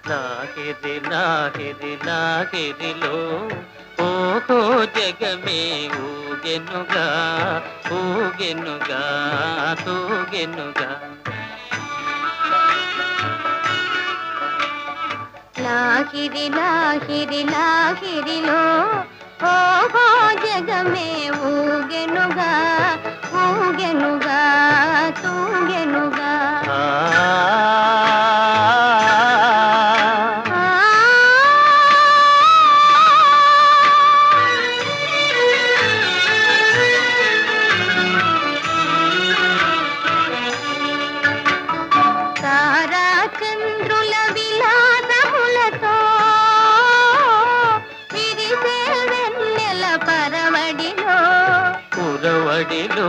లాహిరి లాహిరి లాహిరిలో ఓహో జగమే ఊగెనుగా ఊగెనుగా తూగెనుగా. లాహిరి లాహిరి లాహిరిలో ఓహో జగమే ఊగెనుగా ఊగెనుగా తూగెనుగా. తారా చంద్రుల విలాసములతో విరిసే వెన్నెల పరవడిలో పురవడిలో